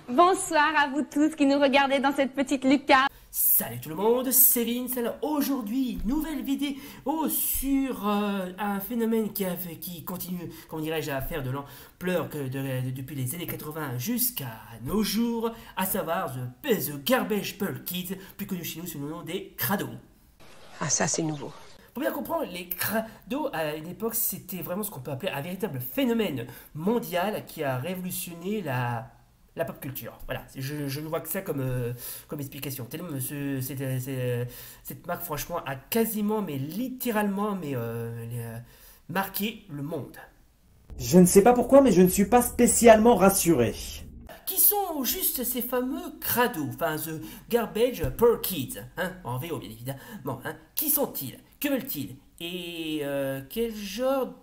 Bonsoir à vous tous qui nous regardez dans cette petite lucarne. Salut tout le monde, c'est Vince. Alors aujourd'hui, nouvelle vidéo sur un phénomène qui continue, comment dirais-je, à faire de l'ampleur depuis les années 80 jusqu'à nos jours, à savoir The Garbage Pail Kids, plus connu chez nous sous le nom des crados. Ah, ça c'est nouveau. Pour bien comprendre, les crados à une époque c'était vraiment ce qu'on peut appeler un véritable phénomène mondial qui a révolutionné la pop culture. Voilà, je ne vois que ça comme explication. Tellement cette marque, franchement, a quasiment, mais littéralement, marqué le monde. Je ne sais pas pourquoi, mais je ne suis pas spécialement rassuré. Qui sont juste ces fameux crados, enfin The Garbage Pail Kids, hein, en VO bien évidemment. Hein. Qui sont-ils? Que veulent-ils? Et quel genre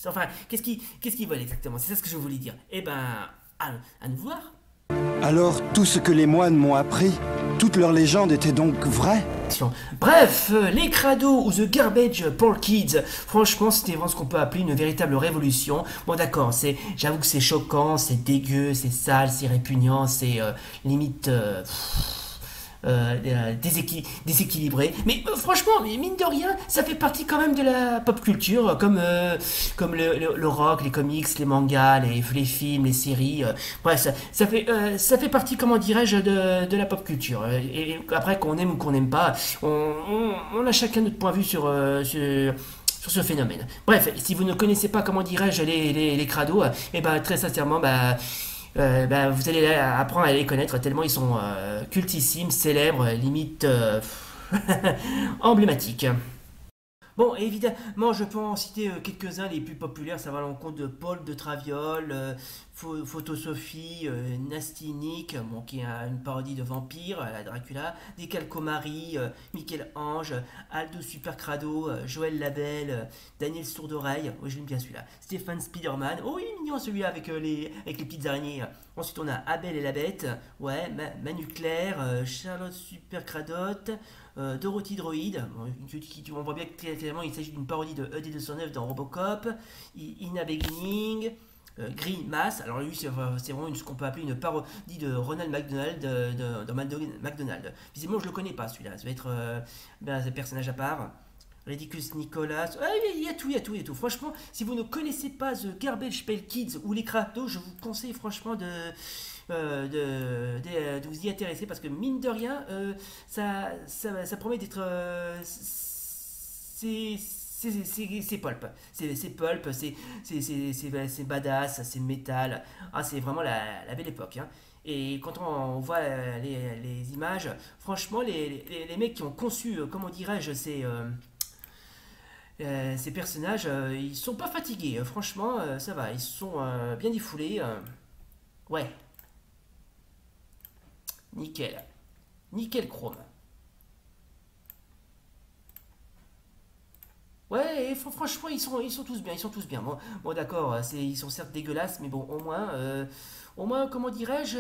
enfin, qu'est-ce qu'ils veulent exactement? C'est ça ce que je voulais dire. Eh ben, à nous voir. Alors, tout ce que les moines m'ont appris, toute leur légende était donc vraie? Bref, les crados ou The Garbage Pail Kids, franchement, c'était vraiment ce qu'on peut appeler une véritable révolution. Bon, d'accord, j'avoue que c'est choquant, c'est dégueu, c'est sale, c'est répugnant, c'est limite... déséquilibré, mais franchement, mine de rien, ça fait partie quand même de la pop culture, comme le rock, les comics, les mangas, les films, les séries. Bref, ça fait partie, comment dirais-je, de la pop culture. Et après, qu'on aime ou qu'on n'aime pas, on a chacun notre point de vue sur ce phénomène. Bref, si vous ne connaissez pas, comment dirais-je, les crados, et ben très sincèrement, vous allez apprendre à les connaître tellement ils sont cultissimes, célèbres, limite emblématiques. Bon, évidemment, je peux en citer quelques-uns, les plus populaires, ça va à l'encontre de Paul de Traviole, Photosophie, Nasty Nick, bon, qui est une parodie de vampire, la Dracula, des Calcomari, Michel-Ange, Aldo Supercrado, Joël Labelle, Daniel Sourdoreille, oui, je l'aime bien celui-là, Stéphane Spiderman, oh, il est mignon celui-là avec les petites araignées. Ensuite, on a Abel et la Bête, ouais, Manu Claire, Charlotte Supercradotte, Dorothy Droid, on voit bien que clairement il s'agit d'une parodie de ED209 dans Robocop, Ina Beginning, Green Mass, alors lui c'est vraiment ce qu'on peut appeler une parodie de Ronald McDonald dans McDonald. Visiblement je le connais pas celui-là, ça va être un personnage à part. Ridiculous Nicolas, il y a tout. Franchement, si vous ne connaissez pas The Garbage Pail Kids ou les crados, je vous conseille franchement de vous y intéresser parce que mine de rien, ça promet d'être c'est pulp, c'est badass, c'est métal. Ah, c'est vraiment la belle époque. Hein. Et quand on voit les images, franchement, les mecs qui ont conçu, comment dirais-je, ces personnages, ils sont pas fatigués. Franchement, ça va, ils sont bien défoulés. Ouais. Nickel chrome. Ouais, et franchement, ils sont tous bien. Bon, d'accord, ils sont certes dégueulasses, mais bon, au moins, comment dirais-je,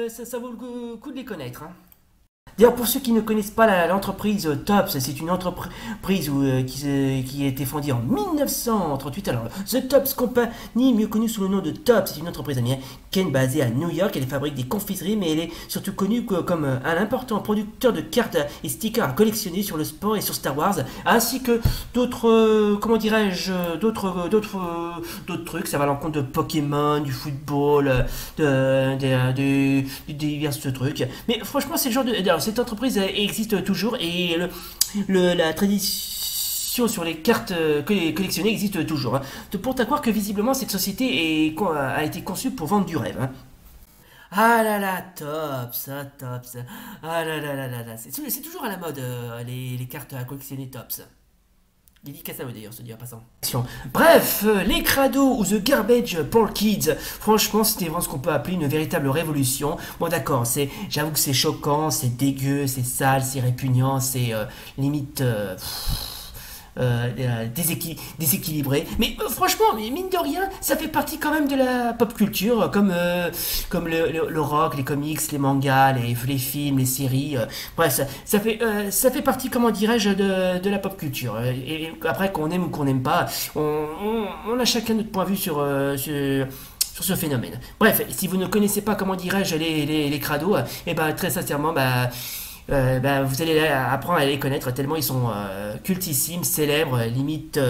ça vaut le coup de les connaître. Hein. D'ailleurs, pour ceux qui ne connaissent pas l'entreprise Tops, c'est une entreprise qui a été fondée en 1938. Alors, The Tops Company, mieux connue sous le nom de Tops, c'est une entreprise américaine basée à New York. Elle fabrique des confiseries, mais elle est surtout connue comme un important producteur de cartes et stickers à collectionner sur le sport et sur Star Wars, ainsi que d'autres, comment dirais-je, d'autres trucs. Ça va à l'encontre de Pokémon, du football, des divers trucs. Mais franchement, c'est le genre de... Alors, cette entreprise existe toujours et la tradition sur les cartes collectionnées existe toujours. Hein. Pour t'accroire que visiblement cette société a été conçue pour vendre du rêve. Hein. Ah là là, Tops. Ah là. C'est toujours à la mode les cartes à collectionner Tops. Dédicace à eux d'ailleurs, se dit en passant. Bref, les crados ou The Garbage Pail Kids, franchement, c'était vraiment ce qu'on peut appeler une véritable révolution. Bon, d'accord, j'avoue que c'est choquant, c'est dégueu, c'est sale, c'est répugnant, c'est limite... déséquilibré, mais franchement, mine de rien, ça fait partie quand même de la pop culture, comme le rock, les comics, les mangas, les films, les séries. Bref, ça fait partie, comment dirais-je, de la pop culture. Et après, qu'on aime ou qu'on n'aime pas, on a chacun notre point de vue sur sur ce phénomène. Bref, si vous ne connaissez pas, comment dirais-je, les crados, et ben très sincèrement, vous allez apprendre à les connaître tellement ils sont cultissimes, célèbres, limite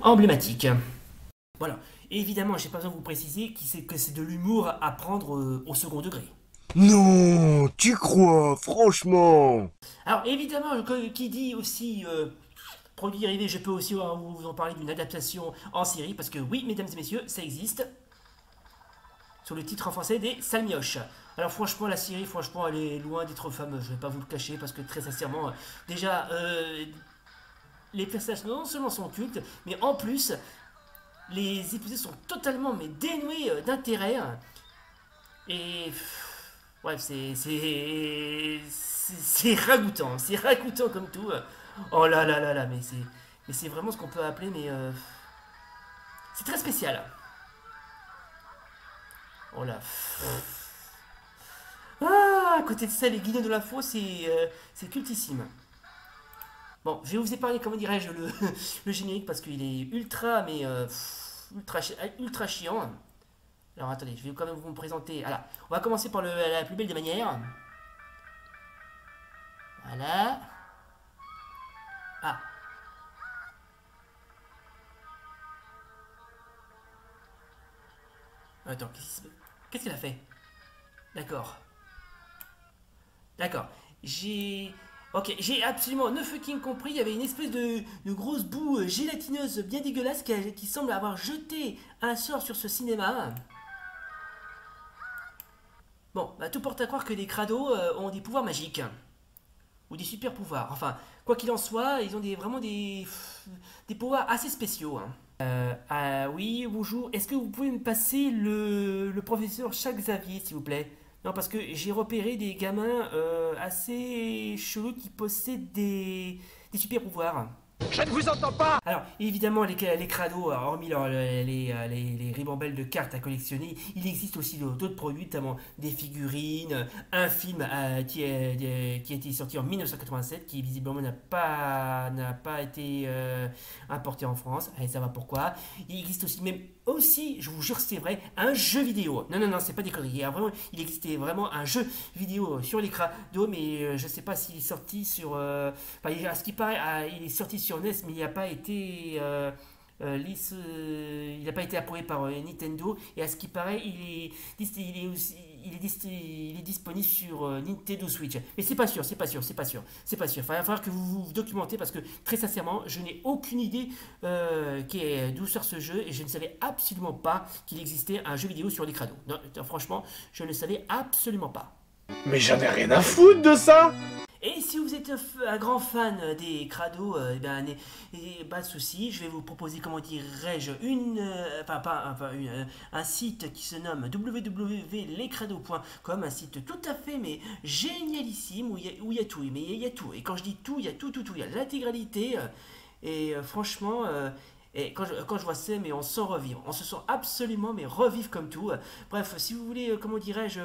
emblématiques. Voilà. Et évidemment, j'ai pas besoin de vous préciser que c'est de l'humour à prendre au second degré. Non, tu crois, franchement. Alors évidemment, qui dit aussi produit dérivé, je peux aussi vous en parler d'une adaptation en série, parce que oui, mesdames et messieurs, ça existe. Sur le titre en français des Salmioches. Alors franchement, la série, franchement, elle est loin d'être fameuse, je vais pas vous le cacher, parce que très sincèrement, déjà, les personnages non seulement sont cultes, mais en plus, les épisodes sont totalement dénués d'intérêt. Et bref, c'est ragoûtant comme tout. Oh là là là là, mais c'est vraiment ce qu'on peut appeler, c'est très spécial. Oh là. Ah, à côté de ça, les Guignols de l'info, c'est cultissime. Bon, je vais vous épargner, comment dirais-je, le générique, parce qu'il est ultra chiant. Alors attendez, je vais quand même vous présenter. Voilà, on va commencer par la plus belle des manières. Voilà. Ah. Attends, qu'est-ce qu'elle a fait? D'accord. D'accord. Ok, j'ai absolument no fucking compris. Il y avait une espèce de grosse boue gélatineuse bien dégueulasse qui semble avoir jeté un sort sur ce cinéma. Bon, tout porte à croire que les crados ont des pouvoirs magiques. Ou des super pouvoirs. Enfin, quoi qu'il en soit, ils ont vraiment des pouvoirs assez spéciaux. Oui, bonjour. Est-ce que vous pouvez me passer le professeur Jacques Xavier, s'il vous plaît? Non, parce que j'ai repéré des gamins assez chelous qui possèdent des super pouvoirs. Je ne vous entends pas. Alors, évidemment, les crados, hormis les ribambelles de cartes à collectionner, il existe aussi d'autres produits, notamment des figurines, un film qui a été sorti en 1987, qui visiblement n'a pas été importé en France. Allez, ça va pourquoi. Il existe aussi, je vous jure c'est vrai, un jeu vidéo. Non, c'est pas des conneries. Il existait vraiment un jeu vidéo sur les crados, mais je sais pas s'il est sorti sur... à ce qui paraît, il est sorti sur NES, mais il n'a pas été il n'a pas été approuvé par Nintendo, et à ce qui paraît il est disponible sur Nintendo Switch, mais c'est pas sûr. Il va falloir que vous vous documentez, parce que très sincèrement je n'ai aucune idée d'où sort ce jeu, et je ne savais absolument pas qu'il existait un jeu vidéo sur les crados. Non, franchement je ne savais absolument pas. Mais j'en ai rien à foutre de ça. Et si vous êtes un grand fan des crados, pas de souci, je vais vous proposer, comment dirais-je, un site qui se nomme www.lescrados.com, un site tout à fait génialissime où il y a tout, mais il y a tout. Et quand je dis tout, il y a tout, il y a l'intégralité. Et franchement, et quand je vois ça, on se sent revivre. On se sent absolument revivre comme tout. Bref, si vous voulez, comment dirais-je,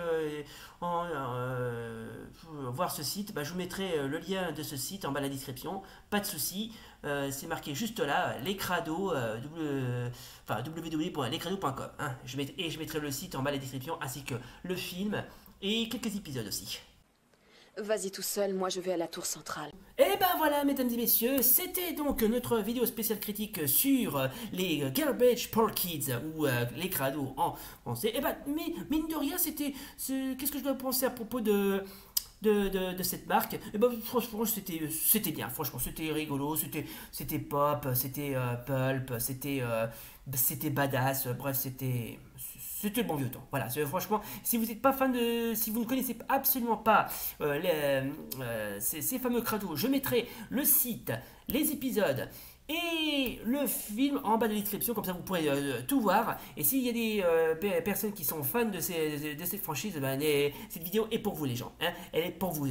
voir ce site, je vous mettrai le lien de ce site en bas de la description. Pas de souci. C'est marqué juste là, les crados, www.lescrados.com. Hein. Je mettrai le site en bas de la description, ainsi que le film et quelques épisodes aussi. Vas-y tout seul, moi je vais à la tour centrale. Et ben voilà, mesdames et messieurs, c'était donc notre vidéo spéciale critique sur les Garbage Pail Kids, ou les crados en français. Et ben, mais mine de rien, qu'est-ce que je dois penser à propos de cette marque? Et ben franchement c'était bien, franchement c'était rigolo, c'était pop, c'était pulp, c'était badass, bref c'était le bon vieux temps. Voilà, franchement, si vous n'êtes pas fan si vous ne connaissez absolument pas ces fameux crados, je mettrai le site, les épisodes et le film en bas de la description, comme ça vous pourrez tout voir. Et s'il y a des personnes qui sont fans de cette franchise, cette vidéo est pour vous, les gens, hein. Elle est pour vous,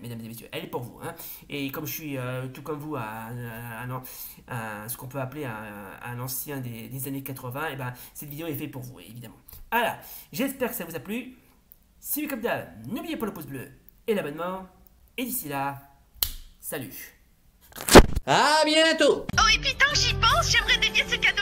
mesdames et messieurs, elle est pour vous, hein. Et comme je suis tout comme vous ce qu'on peut appeler un ancien des années 80, et cette vidéo est faite pour vous, évidemment. Voilà, j'espère que ça vous a plu. Si oui, comme d'hab, n'oubliez pas le pouce bleu et l'abonnement. Et d'ici là, salut. À bientôt! Oh, et puis tant que j'y pense, j'aimerais dédier ce cadeau